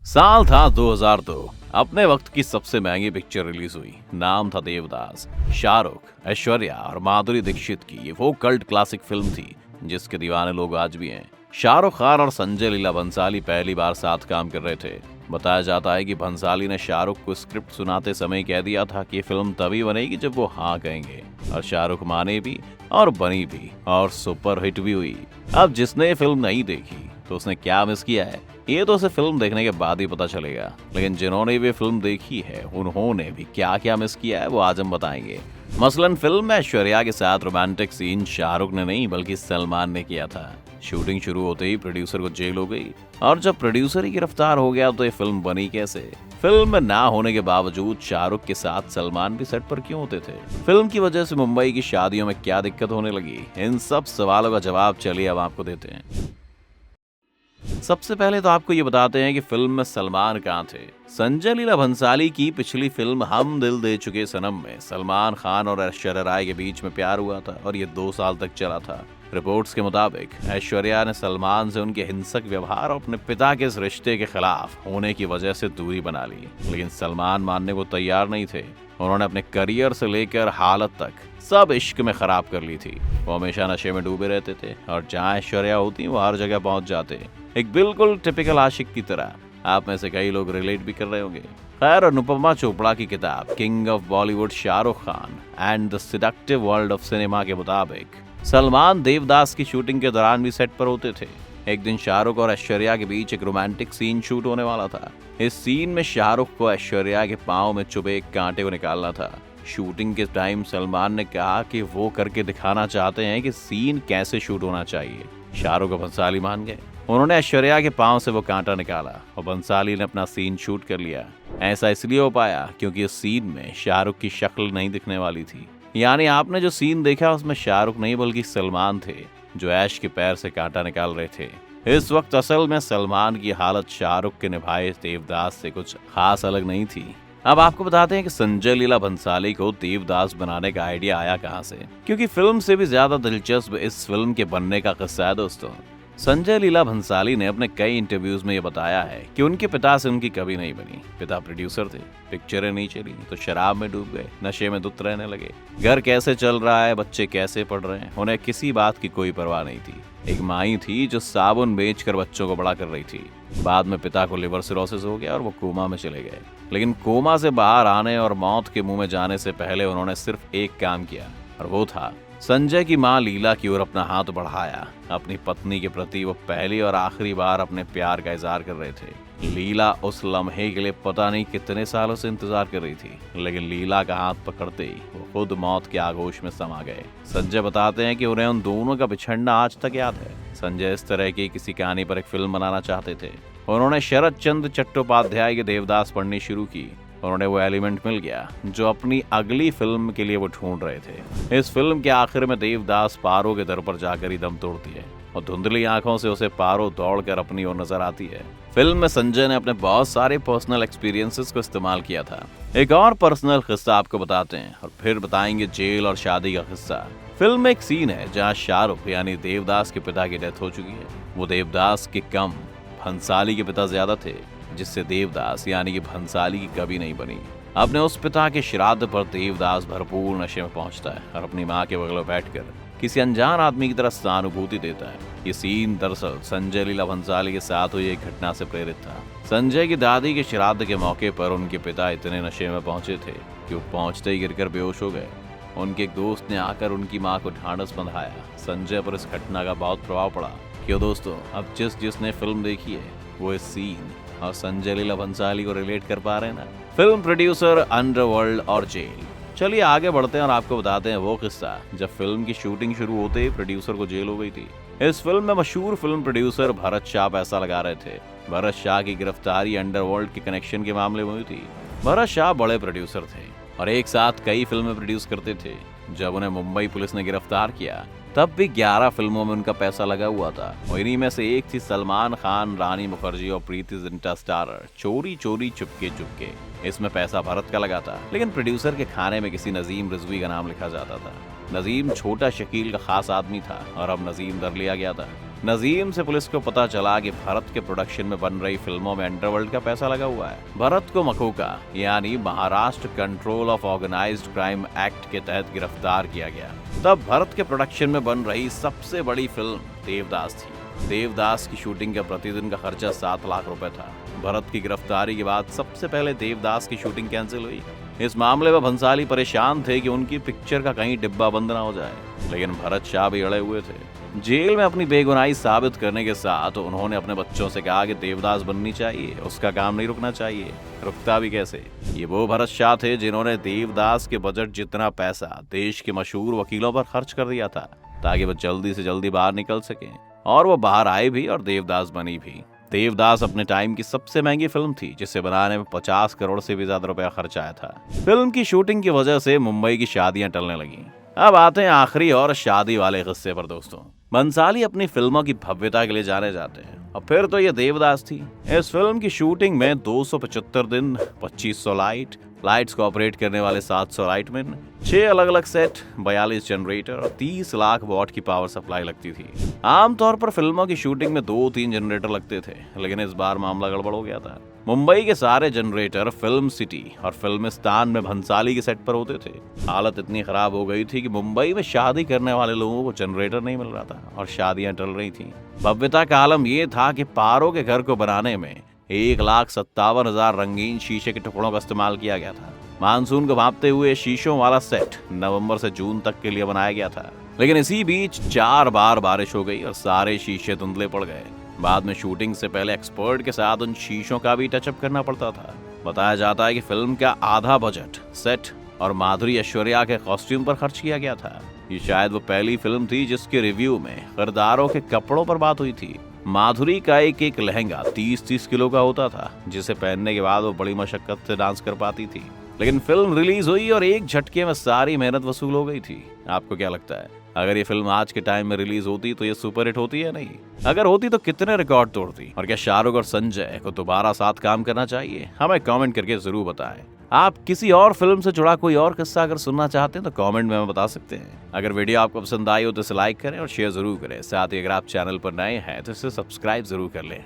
साल था 2002। अपने वक्त की सबसे महंगी पिक्चर रिलीज हुई। नाम था देवदास। शाहरुख, ऐश्वर्या और माधुरी दीक्षित की ये वो कल्ट क्लासिक फिल्म थी जिसके दीवाने लोग आज भी हैं। शाहरुख खान और संजय लीला भंसाली पहली बार साथ काम कर रहे थे। बताया जाता है कि भंसाली ने शाहरुख को स्क्रिप्ट सुनाते समय कह दिया था कि ये फिल्म तभी बनेगी जब वो हाँ कहेंगे, और शाहरुख माने भी और बनी भी और सुपर हिट भी हुई। अब जिसने ये फिल्म नहीं देखी तो उसने क्या मिस किया है, ये तो उसे फिल्म देखने के बाद ही पता चलेगा। लेकिन जिन्होंने भी फिल्म देखी है उन्होंने भी क्या क्या मिस किया है वो आज हम बताएंगे। मसलन फिल्म में ऐश्वर्या के साथ रोमांटिक सीन शाहरुख ने नहीं बल्कि सलमान ने किया था। शूटिंग शुरू होते ही प्रोड्यूसर को जेल हो गई, और जब प्रोड्यूसर ही गिरफ्तार हो गया तो ये फिल्म बनी कैसे। फिल्म में ना होने के बावजूद शाहरुख के साथ सलमान भी सेट पर क्यों होते थे। फिल्म की वजह से मुंबई की शादियों में क्या दिक्कत होने लगी, इन सब सवालों का जवाब चलिए अब आपको देते हैं। सबसे पहले तो आपको ये बताते हैं कि फिल्म में सलमान कहाँ थे। संजय लीला भंसाली की पिछली फिल्म हम दिल दे चुके सनम में सलमान खान और ऐश्वर्या राय के बीच में प्यार हुआ था और ये 2 साल तक चला था। रिपोर्ट्स के मुताबिक ऐश्वर्या ने सलमान से उनके हिंसक व्यवहार और अपने पिता के इस रिश्ते के खिलाफ होने की वजह से दूरी बना ली, लेकिन सलमान मानने को तैयार नहीं थे। उन्होंने अपने करियर से लेकर हालत तक सब इश्क में खराब कर ली थी। वो हमेशा नशे में डूबे रहते थे और जहाँ ऐश्वर्या होती वो हर जगह पहुंच जाते, एक बिल्कुल टिपिकल आशिक की तरह। आप में से कई लोग रिलेट भी कर रहे होंगे। खैर, अनुपमा चोपड़ा की किताब king of Bollywood Shahrukh Khan and the seductive world of cinema के मुताबिक सलमान देवदास की शूटिंग के दौरान भी सेट पर होते थे। एक दिन शाहरुख और ऐश्वर्या के बीच एक रोमांटिक सीन शूट होने वाला था। इस सीन में शाहरुख को ऐश्वर्या के पांव में चुभे एक कांटे को निकालना था। शूटिंग के टाइम सलमान ने कहा कि वो करके दिखाना चाहते हैं कि सीन कैसे शूट होना चाहिए। शाहरुख और भंसाली मान गए। उन्होंने ऐश्वर्या के पांव से वो कांटा निकाला और भंसाली ने अपना सीन शूट कर लिया। ऐसा इसलिए हो पाया क्योंकि इस सीन में शाहरुख की शक्ल नहीं दिखने वाली थी। यानी आपने जो सीन देखा उसमें शाहरुख नहीं बल्कि सलमान थे जो ऐश के पैर से कांटा निकाल रहे थे। इस वक्त असल में सलमान की हालत शाहरुख के निभाए देवदास से कुछ खास अलग नहीं थी। अब आपको बताते हैं कि संजय लीला भंसाली को देवदास बनाने का आइडिया आया कहां से, क्योंकि फिल्म से भी ज्यादा दिलचस्प इस फिल्म के बनने का किस्सा है दोस्तों। संजय लीला भंसाली ने अपने कई इंटरव्यूज में ये बताया है कि उनके पिता से उनकी कभी नहीं बनी। पिता प्रोड्यूसर थे, पिक्चरें नहीं चली तो शराब में डूब गए, नशे में धुत रहने लगे। घर कैसे चल रहा है, बच्चे कैसे पढ़ रहे हैं, उन्हें किसी बात की कोई परवाह नहीं थी। एक माई थी जो साबुन बेचकर बच्चों को बड़ा कर रही थी। बाद में पिता को लिवर सिरोसिस हो गया और वो कोमा में चले गए। लेकिन कोमा से बाहर आने और मौत के मुंह में जाने से पहले उन्होंने सिर्फ एक काम किया, और वो था संजय की मां लीला की ओर अपना हाथ बढ़ाया। अपनी पत्नी के प्रति वो पहली और आखिरी बार अपने प्यार का इजहार कर रहे थे। लीला उस लम्हे के लिए पता नहीं कितने सालों से इंतजार कर रही थी, लेकिन लीला का हाथ पकड़ते ही वो खुद मौत के आगोश में समा गए। संजय बताते हैं कि उन्हें उन दोनों का बिछड़ना आज तक याद है। संजय इस तरह की किसी कहानी पर एक फिल्म बनाना चाहते थे। उन्होंने शरद चंद्र चट्टोपाध्याय की देवदास पढ़नी शुरू की। उन्होंने वो एलिमेंट मिल गया जो अपनी अगली फिल्म के लिए वो ढूंढ रहे थे। इस फिल्म के आखिर में देवदास पारो के दर पर जाकर ही दम तोड़ती है और धुंधली आंखों से उसे पारो दौड़कर अपनी ओर नजर आती है। फिल्म में संजय ने अपने बहुत सारे पर्सनल एक्सपीरियंसेस को इस्तेमाल किया था। एक और पर्सनल किस्सा आपको बताते हैं और फिर बताएंगे जेल और शादी का किस्सा। फिल्म में एक सीन है जहाँ शाहरुख यानी देवदास के पिता की डेथ हो चुकी है। वो देवदास के कम भंसाली के पिता ज्यादा थे, जिससे देवदास यानी कि भंसाली की कभी नहीं बनी। अपने उस पिता के श्राद्ध पर देवदास भरपूर नशे में पहुंचता है और अपनी मां के बगल में बैठकर किसी अनजान आदमी की तरह सहानुभूति देता है। ये सीन दरअसल संजय लीला भंसाली के साथ हुई एक घटना से प्रेरित था। संजय की दादी के श्राद्ध के मौके पर उनके पिता इतने नशे में पहुंचे थे कि वो पहुंचते ही गिरकर बेहोश हो गए। उनके एक दोस्त ने आकर उनकी मां को ढांढस बंधाया। संजय पर इस घटना का बहुत प्रभाव पड़ा। क्यों दोस्तों, अब जिसने फिल्म देखी है वो इस सीन और संजय लीला भंसाली को रिलेट कर पा रहे हैं ना। फिल्म प्रोड्यूसर, अंडरवर्ल्ड और जेल। चलिए आगे बढ़ते हैं और आपको बताते हैं वो किस्सा जब फिल्म की शूटिंग शुरू होते ही प्रोड्यूसर को जेल हो गई थी। इस फिल्म में मशहूर फिल्म प्रोड्यूसर भरत शाह पैसा लगा रहे थे। भरत शाह की गिरफ्तारी अंडरवर्ल्ड के कनेक्शन के मामले में हुई थी। भरत शाह बड़े प्रोड्यूसर थे और एक साथ कई फिल्में प्रोड्यूस करते थे। जब उन्हें मुंबई पुलिस ने गिरफ्तार किया तब भी 11 फिल्मों में उनका पैसा लगा हुआ था। इन्हीं में से एक थी सलमान खान, रानी मुखर्जी और प्रीति जिंटा स्टारर चोरी चोरी चुपके चुपके। इसमें पैसा भरत का लगा था, लेकिन प्रोड्यूसर के खाने में किसी नजीम रिजवी का नाम लिखा जाता था। नजीम छोटा शकील का खास आदमी था और अब नजीम दर लिया गया था। नजीम से पुलिस को पता चला कि भरत के प्रोडक्शन में बन रही फिल्मों में अंडरवर्ल्ड का पैसा लगा हुआ है। भरत को मकोका यानी Maharashtra control of organised crime act के तहत गिरफ्तार किया गया। तब भरत के प्रोडक्शन में बन रही सबसे बड़ी फिल्म देवदास थी। देवदास की शूटिंग का प्रतिदिन का खर्चा 7 लाख रुपए था। भरत की गिरफ्तारी के बाद सबसे पहले देवदास की शूटिंग कैंसिल हुई। इस मामले में भंसाली परेशान थे कि उनकी पिक्चर का कहीं डिब्बा बंद ना हो जाए, लेकिन भरत शाह भी अड़े हुए थे। जेल में अपनी बेगुनाही साबित करने के साथ उन्होंने अपने बच्चों से कहा कि देवदास बननी चाहिए, उसका काम नहीं रुकना चाहिए। रुकता भी कैसे? ये वो भरत शाह थे जिन्होंने देवदास के बजट जितना पैसा देश के मशहूर वकीलों पर खर्च कर दिया था ताकि वो जल्दी से जल्दी बाहर निकल सकें, और वो बाहर आए भी और देवदास बनी भी। देवदास अपने टाइम की सबसे महंगी फिल्म थी, जिसे बनाने में 50 करोड़ से भी ज्यादा रुपया खर्च आया था। फिल्म की शूटिंग की वजह से मुंबई की शादियां टलने लगी। अब आते हैं आखिरी और शादी वाले किस्से पर दोस्तों। बंसाली अपनी फिल्मों की भव्यता के लिए जाने जाते हैं, और फिर तो ये देवदास थी। इस फिल्म की शूटिंग में 275 दिन, 2500 लाइट्स को ऑपरेट करने वाले 700 लाइटमैन, 6 अलग अलग सेट, 42 जनरेटर और 30 लाख वॉट की पावर सप्लाई लगती थी। आमतौर पर फिल्मों की शूटिंग में 2-3 जनरेटर लगते थे, लेकिन इस बार मामला गड़बड़ हो गया था। मुंबई के सारे जनरेटर फिल्म सिटी और फिल्मिस्तान में भंसाली के सेट पर होते थे। हालत इतनी खराब हो गई थी कि मुंबई में शादी करने वाले लोगों को जनरेटर नहीं मिल रहा था और शादियां टल रही थी। भव्यता का आलम यह था कि पारो के घर को बनाने में 1,57,000 रंगीन शीशे के टुकड़ों का इस्तेमाल किया गया था। मानसून को भांपते हुए शीशों वाला सेट नवंबर से जून तक के लिए बनाया गया था, लेकिन इसी बीच 4 बार बारिश हो गई और सारे शीशे धुंधले पड़ गए। बाद में शूटिंग से पहले एक्सपर्ट के साथ उन शीशों का भी टचअप करना पड़ता था। बताया जाता है कि फिल्म का आधा बजट सेट और माधुरी ऐश्वर्या के कॉस्ट्यूम पर खर्च किया गया था। ये शायद वो पहली फिल्म थी जिसके रिव्यू में किरदारों के कपड़ों पर बात हुई थी। माधुरी का एक लहंगा 30-30 किलो का होता था, जिसे पहनने के बाद वो बड़ी मशक्कत से डांस कर पाती थी। लेकिन फिल्म रिलीज हुई और एक झटके में सारी मेहनत वसूल हो गई थी। आपको क्या लगता है, अगर ये फिल्म आज के टाइम में रिलीज होती तो ये सुपरहिट होती है? नहीं। अगर होती तो कितने रिकॉर्ड तोड़ती? और क्या शाहरुख और संजय को दोबारा साथ काम करना चाहिए? हमें कमेंट करके जरूर बताएं। आप किसी और फिल्म से जुड़ा कोई और किस्सा अगर सुनना चाहते हैं तो कमेंट में हमें बता सकते हैं। अगर वीडियो आपको पसंद आई हो तो इसे लाइक करें और शेयर जरूर करें। साथ ही अगर आप चैनल पर नए हैं तो इसे सब्सक्राइब जरूर कर लें।